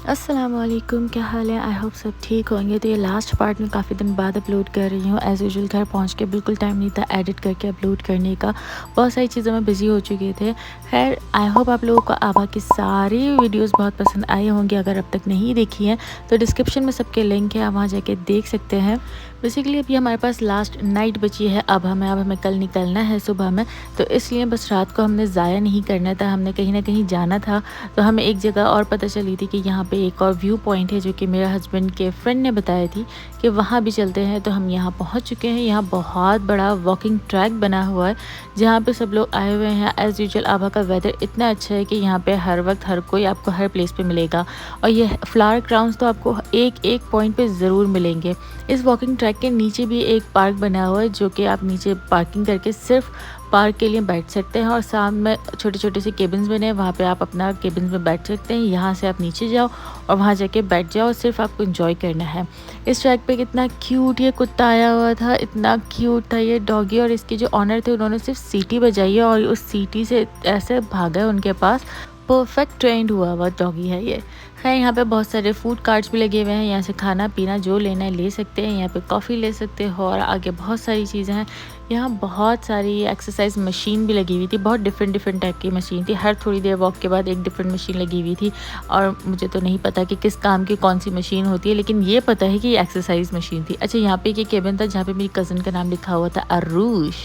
अस्सलाम वालेकुम, क्या हाल है। आई होप सब ठीक होंगे। तो ये लास्ट पार्ट में काफ़ी दिन बाद अपलोड कर रही हूँ। एज़ यूजुअल घर पहुँच के बिल्कुल टाइम नहीं था एडिट करके अपलोड करने का, बहुत सारी चीज़ों में बिज़ी हो चुके थे। खैर आई होप आप लोगों को आभा की सारी वीडियोस बहुत पसंद आई होंगी। अगर अब तक नहीं देखी हैं तो डिस्क्रिप्शन में सबके लिंक है, आप वहाँ जाके देख सकते हैं। बेसिकली अभी हमारे पास लास्ट नाइट बची है आभा में। अब हमें कल निकलना है सुबह में, तो इसलिए बस रात को हमने ज़ाया नहीं करना था, हमने कहीं ना कहीं जाना था। तो हमें एक जगह और पता चली थी कि यहाँ पे एक और व्यू पॉइंट है, जो कि मेरे हस्बैंड के फ्रेंड ने बताया थी कि वहाँ भी चलते हैं। तो हम यहाँ पहुँच चुके हैं। यहाँ बहुत बड़ा वॉकिंग ट्रैक बना हुआ है जहाँ पे सब लोग आए हुए हैं। एज़ यूजुअल आभा का वेदर इतना अच्छा है कि यहाँ पे हर वक्त हर कोई आपको हर प्लेस पे मिलेगा। और ये फ्लावर क्राउन्स तो आपको एक एक पॉइंट पे ज़रूर मिलेंगे। इस वॉकिंग ट्रैक के नीचे भी एक पार्क बना हुआ है, जो कि आप नीचे पार्किंग करके सिर्फ पार्क के लिए बैठ सकते हैं। और सामने छोटे छोटे से केबिन्स बने हैं, वहाँ पे आप अपना केबिन्स में बैठ सकते हैं। यहाँ से आप नीचे जाओ और वहाँ जाके बैठ जाओ, सिर्फ आपको एंजॉय करना है। इस ट्रैक पे कितना क्यूट ये कुत्ता आया हुआ था, इतना क्यूट था ये डॉगी। और इसके जो ऑनर थे उन्होंने सिर्फ सीटी बजाई है और उस सीटी से ऐसे भागा है उनके पास। परफेक्ट ट्रेंड हुआ हुआ डॉगी है ये। खैर यहाँ पे बहुत सारे फूड कार्ट्स भी लगे हुए हैं, यहाँ से खाना पीना जो लेना है ले सकते हैं। यहाँ पे कॉफ़ी ले सकते हो और आगे बहुत सारी चीज़ें हैं। यहाँ बहुत सारी एक्सरसाइज मशीन भी लगी हुई थी, बहुत डिफरेंट टाइप की मशीन थी। हर थोड़ी देर वॉक के बाद एक डिफरेंट मशीन लगी हुई थी। और मुझे तो नहीं पता कि किस काम की कौन सी मशीन होती है, लेकिन ये पता है कि ये एक्सरसाइज मशीन थी। अच्छा, यहाँ पे एक केबिन था जहाँ पे मेरी कज़न का नाम लिखा हुआ था अरूश।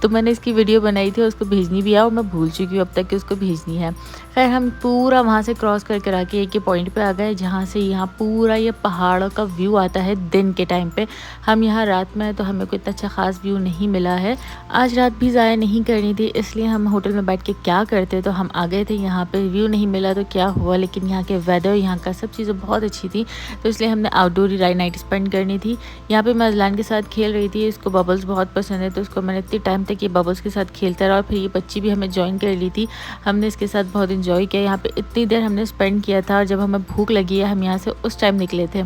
तो मैंने इसकी वीडियो बनाई थी, उसको भेजनी भी है और मैं भूल चुकी हूँ अब तक कि उसको भेजनी है। खैर हम पूरा वहाँ से क्रॉस कर आके एक ही पॉइंट पे आ गए, जहाँ से यहाँ पूरा ये पहाड़ों का व्यू आता है दिन के टाइम पे। हम यहाँ रात में हैं तो हमें कोई इतना अच्छा ख़ास व्यू नहीं मिला है। आज रात भी ज़ाया नहीं करनी थी, इसलिए हम होटल में बैठ के क्या करते, तो हम आ गए थे। यहाँ पे व्यू नहीं मिला तो क्या हुआ, लेकिन यहाँ के वेदर, यहाँ का सब चीज़ें बहुत अच्छी थी, तो इसलिए हमने आउटडोर ही नाइट स्पेंड करनी थी। यहाँ पे मैं अजलान के साथ खेल रही थी, इसको बबल्स बहुत पसंद है, तो उसको मैंने इतने टाइम तक ये बबल्स के साथ खेलता रहा। और फिर ये बच्ची भी हमें ज्वाइन कर ली थी, हमने इसके साथ बहुत इन्जॉय किया। यहाँ पे इतनी देर हमने स्पेंड किया था, और जब हमें भूख लगी है हम यहाँ से उस टाइम निकले थे।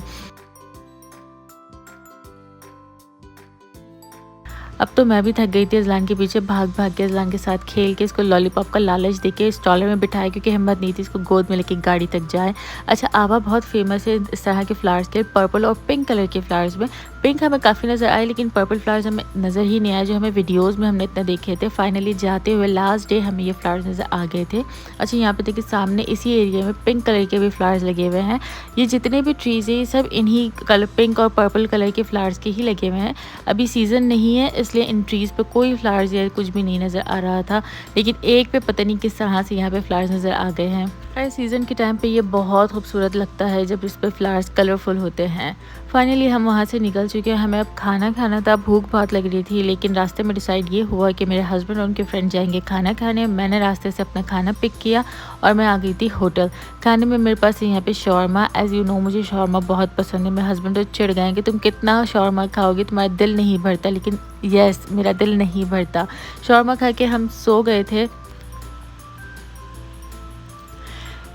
अब तो मैं भी थक गई थी अजलान के पीछे भाग भाग के, अजलान के साथ खेल के, इसको लॉलीपॉप का लालच देके स्टॉलर में बिठाया, क्योंकि हिम्मत नहीं थी इसको गोद में लेके गाड़ी तक जाए। अच्छा, आभा बहुत फेमस है इस तरह के फ्लावर्स के, पर्पल और पिंक कलर के फ्लावर्स में। पिंक हमें काफ़ी नज़र आए, लेकिन पर्पल फ्लावर्स हमें नज़र ही नहीं आया, जो हमें वीडियोज़ में हमने इतने देखे थे। फाइनली जाते हुए लास्ट डे हमें ये फ्लावर्स नज़र आ गए थे। अच्छा, यहाँ पे देखिए सामने इसी एरिया में पिंक कलर के भी फ्लावर्स लगे हुए हैं। ये जितने भी ट्रीज़ है ये सब इन्हीं कलर, पिंक और पर्पल कलर के फ्लावर्स के ही लगे हुए हैं। अभी सीज़न नहीं है, इसलिए इन ट्रीज़ पे कोई फ्लावर्स या कुछ भी नहीं नज़र आ रहा था, लेकिन एक पे पता नहीं किस तरह से यहाँ पे फ्लावर्स नज़र आ गए हैं। हर सीज़न के टाइम पे ये बहुत खूबसूरत लगता है जब इस पे फ्लावर्स कलरफुल होते हैं। फाइनली हम वहाँ से निकल चुके हैं, हमें अब खाना खाना था, भूख बहुत लग रही थी, लेकिन रास्ते में डिसाइड ये हुआ कि मेरे हस्बैंड और उनके फ्रेंड जाएंगे खाना खाने। मैंने रास्ते से अपना खाना पिक किया और मैं आ गई थी होटल। खाने में मेरे पास यहाँ पे शौरमा, एज़ यू नो मुझे शौरमा बहुत पसंद है। मेरे हस्बैंड तो चिढ़ गए कि तुम कितना शौरमा खाओगे, तुम्हारा दिल नहीं भरता, लेकिन यस, मेरा दिल नहीं भरता। शौरमा खा के हम सो गए थे।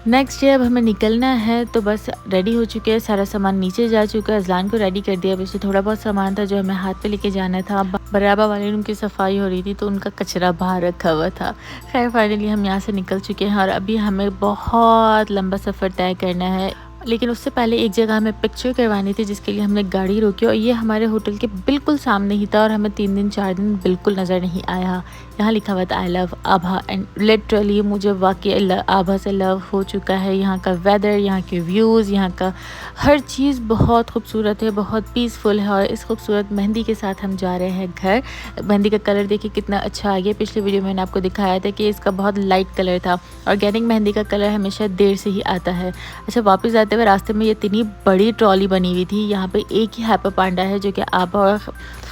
नेक्स्ट डे अब हमें निकलना है, तो बस रेडी हो चुके हैं, सारा सामान नीचे जा चुका है। अजलान को रेडी कर दिया, वैसे थोड़ा बहुत सामान था जो हमें हाथ पे लेके जाना था। बराबर वाले रूम की सफाई हो रही थी, तो उनका कचरा बाहर रखा हुआ था। खैर फाइनली हम यहाँ से निकल चुके हैं और अभी हमें बहुत लंबा सफ़र तय करना है। लेकिन उससे पहले एक जगह हमें पिक्चर करवानी थी, जिसके लिए हमने गाड़ी रोकी, और ये हमारे होटल के बिल्कुल सामने ही था, और हमें 3 दिन 4 दिन बिल्कुल नज़र नहीं आया। यहाँ लिखा हुआ था I love Abha, and literally मुझे वाकई आभा से लव हो चुका है। यहाँ का वेदर, यहाँ के व्यूज़, यहाँ का हर चीज़ बहुत खूबसूरत है, बहुत पीसफुल है। और इस खूबसूरत मेहंदी के साथ हम जा रहे हैं घर। मेहंदी का कलर देखिए कितना अच्छा आ गया। पिछले वीडियो में मैंने आपको दिखाया था कि इसका बहुत लाइट कलर था। ऑर्गेनिक मेहंदी का कलर हमेशा देर से ही आता है। अच्छा, वापस जाते हुए रास्ते में ये इतनी बड़ी ट्रॉली बनी हुई थी। यहाँ पे एक ही हैप्पी पांडा है जो कि आभा और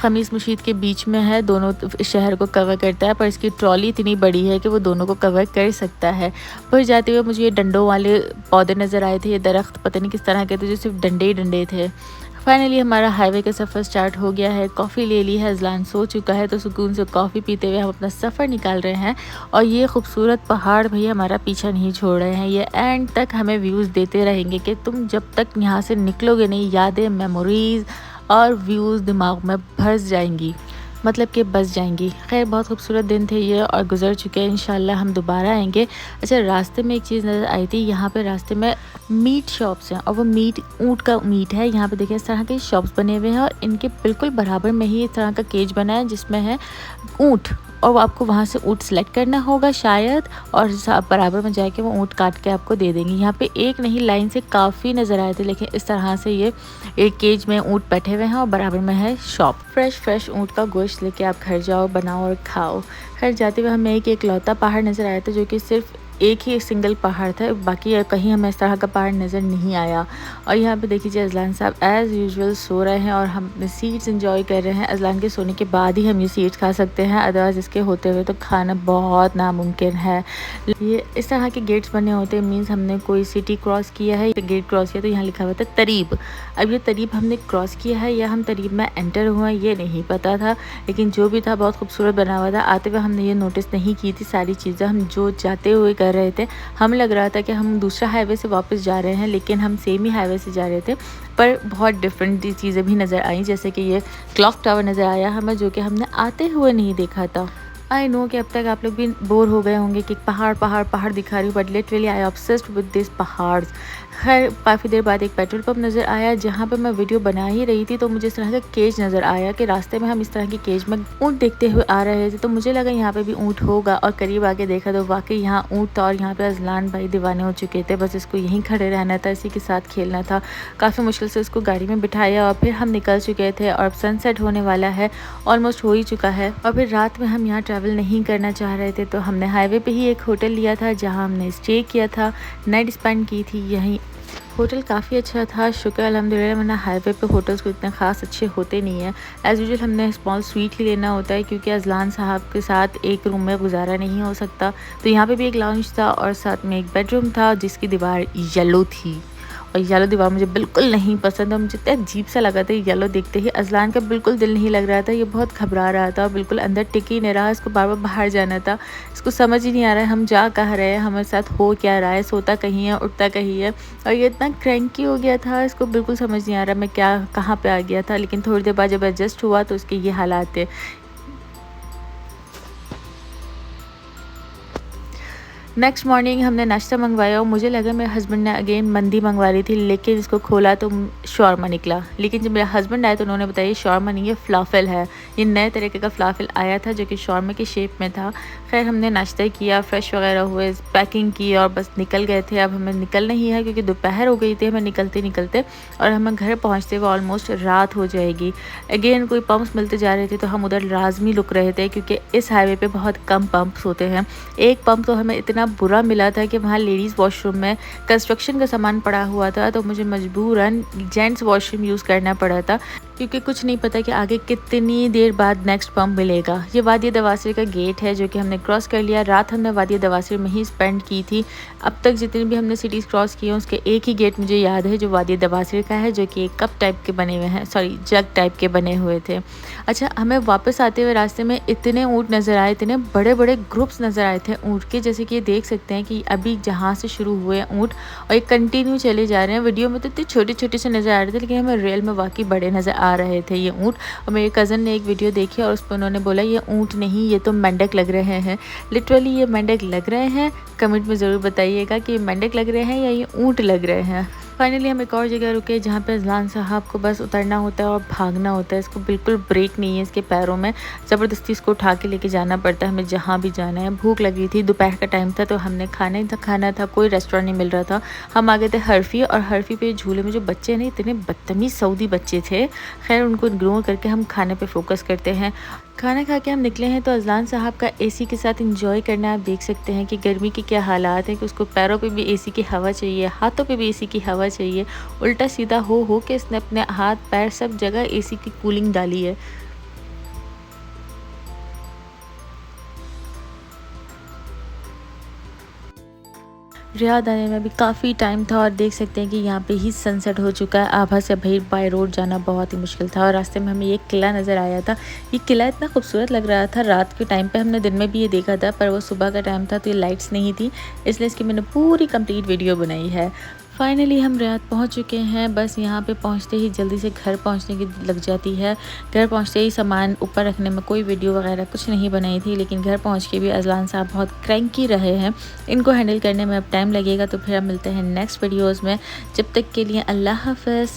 खमीस मशीद के बीच में है, दोनों शहर को कवर करता है, पर इसकी ट्रॉली इतनी बड़ी है कि वो दोनों को कवर कर सकता है। पर जाते हुए मुझे ये डंडों वाले पौधे नज़र आए थे, ये दरख्त पता नहीं किस तरह के थे, जो सिर्फ डंडे ही डंडे थे। फाइनली हमारा हाईवे का सफ़र स्टार्ट हो गया है। कॉफ़ी ले ली है, अजलान सो चुका है, तो सुकून से कॉफ़ी पीते हुए हम अपना सफ़र निकाल रहे हैं। और ये खूबसूरत पहाड़ भैया हमारा पीछा नहीं छोड़ रहे हैं, ये एंड तक हमें व्यूज़ देते रहेंगे कि तुम जब तक यहाँ से निकलोगे नहीं, यादें, मेमोरीज़ और व्यूज़ दिमाग में भर जाएंगी। मतलब कि बस जाएंगी। खैर बहुत खूबसूरत दिन थे ये और गुजर चुके हैं, इंशाल्लाह हम दोबारा आएंगे। अच्छा, रास्ते में एक चीज़ नज़र आई थी, यहाँ पे रास्ते में मीट शॉप्स हैं और वो मीट ऊँट का मीट है। यहाँ पे देखिए इस तरह के शॉप्स बने हुए हैं और इनके बिल्कुल बराबर में ही इस तरह का केज बना है जिसमें है ऊँट, और वो आपको वहाँ से ऊँट सेलेक्ट करना होगा शायद, और बराबर में जाके वो ऊँट काट के आपको दे देंगे। यहाँ पे एक नहीं, लाइन से काफ़ी नज़र आए थे, लेकिन इस तरह से ये एक केज में ऊँट बैठे हुए हैं और बराबर में है शॉप। फ्रेश ऊँट का गोश्त लेके आप घर जाओ, बनाओ और खाओ। घर जाते हुए हमें एक लौता पहाड़ नज़र आया था जो कि सिर्फ एक ही सिंगल पहाड़ था, बाकी कहीं हमें इस तरह का पहाड़ नज़र नहीं आया। और यहाँ पे देखिए अजलान साहब एज़ यूजुअल सो रहे हैं और हम सीड्स इंजॉय कर रहे हैं। अजलान के सोने के बाद ही हम ये सीड्स खा सकते हैं, अदरवाइज़ इसके होते हुए तो खाना बहुत नामुमकिन है। ये इस तरह के गेट्स बने होते हैं, मीन्स हमने कोई सिटी क्रॉस किया है, गेट क्रॉस किया तो यहाँ लिखा हुआ था तरीब। अब ये तरीब हमने क्रॉस किया है या हम तरीब में एंटर हुए ये नहीं पता था, लेकिन जो भी था बहुत खूबसूरत बना हुआ था। आते हुए हमने ये नोटिस नहीं की थी सारी चीज़ें, हम जो जाते हुए कर रहे थे हमें लग रहा था कि हम दूसरा हाईवे से वापस जा रहे हैं, लेकिन हम सेम ही हाईवे से जा रहे थे। पर बहुत डिफरेंट चीज़ें भी नज़र आई, जैसे कि ये क्लॉक टावर नज़र आया हमें, जो कि हमने आते हुए नहीं देखा था। आई नो कि अब तक आप लोग भी बोर हो गए होंगे कि पहाड़ दिखा रही हूँ, but literally I obsessed with this पहाड़। खैर काफ़ी देर बाद एक पेट्रोल पंप नज़र आया जहाँ पे मैं वीडियो बना ही रही थी, तो मुझे इस तरह का केज नज़र आया कि रास्ते में हम इस तरह के केज में ऊँट देखते हुए आ रहे थे, तो मुझे लगा यहाँ पे भी ऊँट होगा और करीब आके देखा तो वाकई यहाँ ऊँट था। और यहाँ पे अजलान भाई दीवाने हो चुके थे, बस इसको यहीं खड़े रहना था, इसी के साथ खेलना था। काफ़ी मुश्किल से इसको गाड़ी में बिठाया और फिर हम निकल चुके थे और अब सनसेट होने वाला है, ऑलमोस्ट हो ही चुका है। और फिर रात में हम यहाँ ट्रैवल नहीं करना चाह रहे थे, तो हमने हाईवे पे ही एक होटल लिया था जहाँ हमने स्टे किया था, नाइट स्पेंड की थी यहीं। होटल काफ़ी अच्छा था, शुक्र अल्हम्दुलिल्लाह, वरना हाईवे पे होटल्स को इतने ख़ास अच्छे होते नहीं हैं। एज़ यूजुअल हमने स्मॉल स्वीट ही लेना होता है क्योंकि अजलान साहब के साथ एक रूम में गुजारा नहीं हो सकता। तो यहाँ पे भी एक लाउंज था और साथ में एक बेडरूम था जिसकी दीवार येलो थी, और येलो दीवार मुझे बिल्कुल नहीं पसंद है। मुझे इतना अजीब सा लगा था येलो देखते ही। अजलान का बिल्कुल दिल नहीं लग रहा था, ये बहुत घबरा रहा था और बिल्कुल अंदर टिक ही नहीं रहा, इसको बार बार बाहर जाना था। इसको समझ ही नहीं आ रहा है हम जा कहाँ रहे हैं, हमारे साथ हो क्या रहा है, सोता कहीं है उठता कहीं है। और ये इतना क्रैंकी हो गया था, इसको बिल्कुल समझ नहीं आ रहा मैं क्या कहाँ पर आ गया था। लेकिन थोड़ी देर बाद जब एडजस्ट हुआ तो उसके ये हालात थे। नेक्स्ट मॉर्निंग हमने नाश्ता मंगवाया और मुझे लगा मेरे हस्बैंड ने अगेन मंदी मंगवा ली थी, लेकिन इसको खोला तो शॉर्मा निकला। लेकिन जब मेरा हस्बैंड आया तो उन्होंने बताया ये शॉर्मा नहीं, ये फ़लाफल है। ये नए तरीके का फ़लाफल आया था जो कि शॉर्मा की शेप में था। खैर हमने नाश्ता किया, फ्रेश वगैरह हुए, पैकिंग की और बस निकल गए थे। अब हमें निकलना ही है क्योंकि दोपहर हो गई थी हमें निकलते निकलते, और हमें घर पहुँचते हुए ऑलमोस्ट रात हो जाएगी। अगेन कोई पम्प्स मिलते जा रहे थे तो हम उधर लाजमी रुक रहे थे क्योंकि इस हाईवे पे बहुत कम पम्प्स होते हैं। एक पम्प तो हमें इतना बुरा मिला था कि वहाँ लेडीज़ वॉशरूम में कंस्ट्रक्शन का सामान पड़ा हुआ था, तो मुझे मजबूरन जेंट्स वॉशरूम यूज़ करना पड़ा था क्योंकि कुछ नहीं पता कि आगे कितनी देर बाद नेक्स्ट पम्प मिलेगा। ये वादी दवासिर का गेट है जो कि हमने क्रॉस कर लिया। रात हमने वादी दवासिर में ही स्पेंड की थी। अब तक जितनी भी हमने सिटीज़ क्रॉस की हैं उसके एक ही गेट मुझे याद है जो वादी दवासिर का है, जो कि एक कप टाइप के बने हुए हैं, सॉरी जग टाइप के बने हुए थे। अच्छा, हमें वापस आते हुए रास्ते में इतने ऊँट नज़र आए, इतने बड़े बड़े ग्रुप्स नज़र आए थे ऊँट के, जैसे कि ये देख सकते हैं कि अभी जहाँ से शुरू हुए ऊँट और ये कंटिन्यू चले जा रहे हैं। वीडियो में तो इतने छोटे छोटे से नज़र आ रहे थे, लेकिन हमें रियल में वाकई बड़े नज़र आ रहे थे ये ऊँट। और मेरे कज़न ने एक वीडियो देखी और उस पर उन्होंने बोला ये ऊँट नहीं, ये तो मेंढक लग रहे हैं। लिटरली ये मेंढक लग रहे हैं? कमेंट में ज़रूर बताइएगा कि ये मेंढक लग रहे हैं या ये ऊँट लग रहे हैं। फाइनली हम एक और जगह रुके जहाँ पे अजलान साहब को बस उतरना होता है और भागना होता है। इसको बिल्कुल ब्रेक नहीं है इसके पैरों में, ज़बरदस्ती इसको उठा के लेके जाना पड़ता है हमें जहाँ भी जाना है। भूख लगी थी, दोपहर का टाइम था, तो हमने खाना था, कोई रेस्टोरेंट नहीं मिल रहा था। हम आ गए थे हर्फी, और हर्फी पे झूले में जो बच्चे नहीं, इतने बदतमीज़ सऊदी बच्चे थे। खैर उनको इग्नोर करके हम खाने पर फोकस करते हैं। खाना खा के हम निकले हैं तो अजलान साहब का एसी के साथ एंजॉय करना आप देख सकते हैं कि गर्मी के क्या हालात हैं कि उसको पैरों पे भी एसी की हवा चाहिए, हाथों पे भी एसी की हवा चाहिए। उल्टा सीधा हो के इसने अपने हाथ पैर सब जगह एसी की कूलिंग डाली है। रियाद आने में भी काफ़ी टाइम था और देख सकते हैं कि यहाँ पे ही सनसेट हो चुका है। आभा से भाई बाय रोड जाना बहुत ही मुश्किल था और रास्ते में हमें ये किला नज़र आया था। ये किला इतना खूबसूरत लग रहा था। रात के टाइम पे हमने दिन में भी ये देखा था, पर वो सुबह का टाइम था तो ये लाइट्स नहीं थी, इसलिए इसकी मैंने पूरी कंप्लीट वीडियो बनाई है। फाइनली हम रियाद पहुंच चुके हैं। बस यहाँ पे पहुंचते ही जल्दी से घर पहुंचने की लग जाती है। घर पहुंचते ही सामान ऊपर रखने में कोई वीडियो वगैरह कुछ नहीं बनाई थी, लेकिन घर पहुंच के भी अजलान साहब बहुत क्रैंकी रहे हैं। इनको हैंडल करने में अब टाइम लगेगा। तो फिर अब मिलते हैं नेक्स्ट वीडियोज़ में। जब तक के लिए अल्लाह हाफ़िज़।